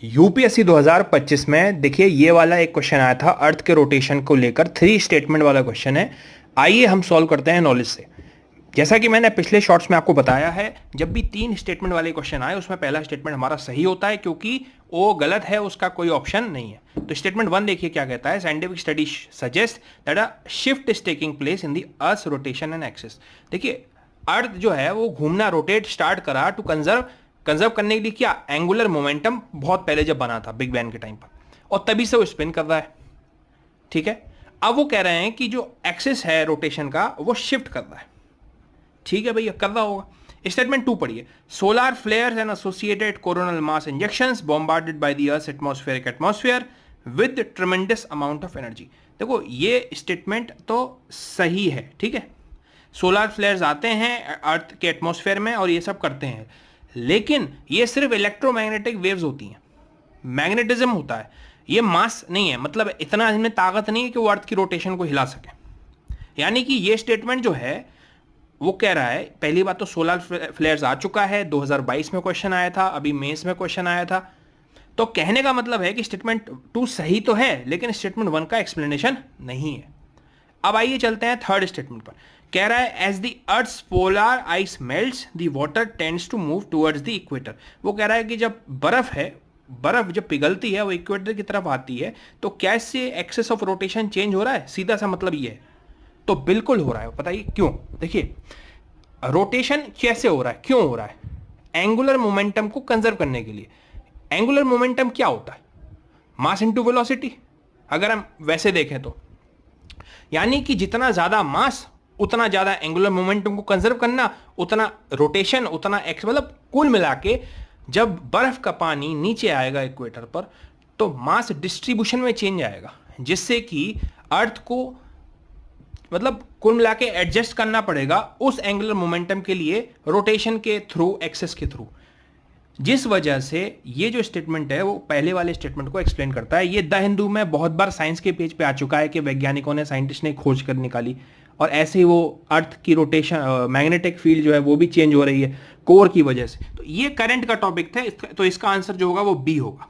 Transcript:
UPSC 2025 में देखिए ये वाला एक क्वेश्चन आया था अर्थ के रोटेशन को लेकर, 3 स्टेटमेंट वाला क्वेश्चन है। आइए हम सॉल्व करते हैं नॉलेज से। जैसा कि मैंने पिछले शॉर्ट्स में आपको बताया है, जब भी 3 स्टेटमेंट वाले क्वेश्चन आए उसमें पहला स्टेटमेंट हमारा सही होता है क्योंकि वो गलत है, उसका कोई ऑप्शन नहीं है। तो स्टेटमेंट 1 देखिए क्या कहता है, scientific study suggest that a shift is taking place in the earth rotation and axis. देखिए अर्थ जो है वो घूमना, रोटेट स्टार्ट करा टू कंजर्व करने के लिए, क्या एंगुलर मोमेंटम बहुत पहले जब बना था बिग बैंग के टाइम पर, और तभी से वो स्पिन कर रहा है। ठीक है, अब वो कह रहे हैं कि जो एक्सिस है रोटेशन का वो शिफ्ट कर रहा है। ठीक है भैया, कर रहा होगा। स्टेटमेंट 2 पढ़िए, solar flares and associated coronal mass injections bombarded by the earth atmosphere with ट्रेमेंडस amount of energy. देखो ये स्टेटमेंट तो सही है, ठीक है, सोलर फ्लेयर्स आते हैं अर्थ के एटमॉस्फेयर में और ये सब करते हैं, लेकिन ये सिर्फ इलेक्ट्रोमैग्नेटिक वेव्स होती हैं, मैग्नेटिज्म होता है, ये मास नहीं है। मतलब इतना इनमें ताकत नहीं है कि वो अर्थ की रोटेशन को हिला सके। यानी कि ये स्टेटमेंट जो है वो कह रहा है, पहली बात तो सोलर फ्लेयर्स आ चुका है, 2022 में क्वेश्चन आया था, अभी मेंस में क्वेश्चन आया था। तो कहने का मतलब है कि स्टेटमेंट 2 सही तो है, लेकिन स्टेटमेंट 1 का एक्सप्लेनेशन नहीं है। अब आइए चलते हैं थर्ड स्टेटमेंट पर। कह रहा है as the earth's polar ice melts the water tends to move towards the equator. वो कह रहा है कि जब बर्फ है, बर्फ जब पिघलती है वो इक्वेटर की तरफ आती है, तो क्या इससे एक्सेस ऑफ रोटेशन चेंज हो रहा है? सीधा सा मतलब ये है। तो बिल्कुल हो रहा है। बताइए क्यों? देखिए रोटेशन कैसे हो रहा है, क्यों हो रहा है? एंगुलर मोमेंटम को कंजर्व करने के लिए। एंगुलर मोमेंटम क्या होता है? मास इनटू वेलोसिटी, अगर हम वैसे देखें तो। यानी कि जितना ज्यादा मास उतना ज्यादा एंगुलर मोमेंटम को कंजर्व करना, उतना रोटेशन, उतना एक्स, मतलब कुल मिला के जब बर्फ का पानी नीचे आएगा इक्वेटर पर तो मास डिस्ट्रीब्यूशन में चेंज आएगा, जिससे कि अर्थ को मतलब कुल मिला के एडजस्ट करना पड़ेगा उस एंगुलर मोमेंटम के लिए रोटेशन के थ्रू, एक्सेस के थ्रू। जिस वजह से ये जो स्टेटमेंट है वो पहले वाले स्टेटमेंट को एक्सप्लेन करता है। ये द हिंदू में बहुत बार साइंस के पेज पे आ चुका है कि वैज्ञानिकों ने, साइंटिस्ट ने खोज कर निकाली, और ऐसे ही वो अर्थ की रोटेशन, मैग्नेटिक फील्ड जो है वो भी चेंज हो रही है कोर की वजह से। तो ये करंट का टॉपिक था, तो इसका आंसर जो होगा वो बी होगा।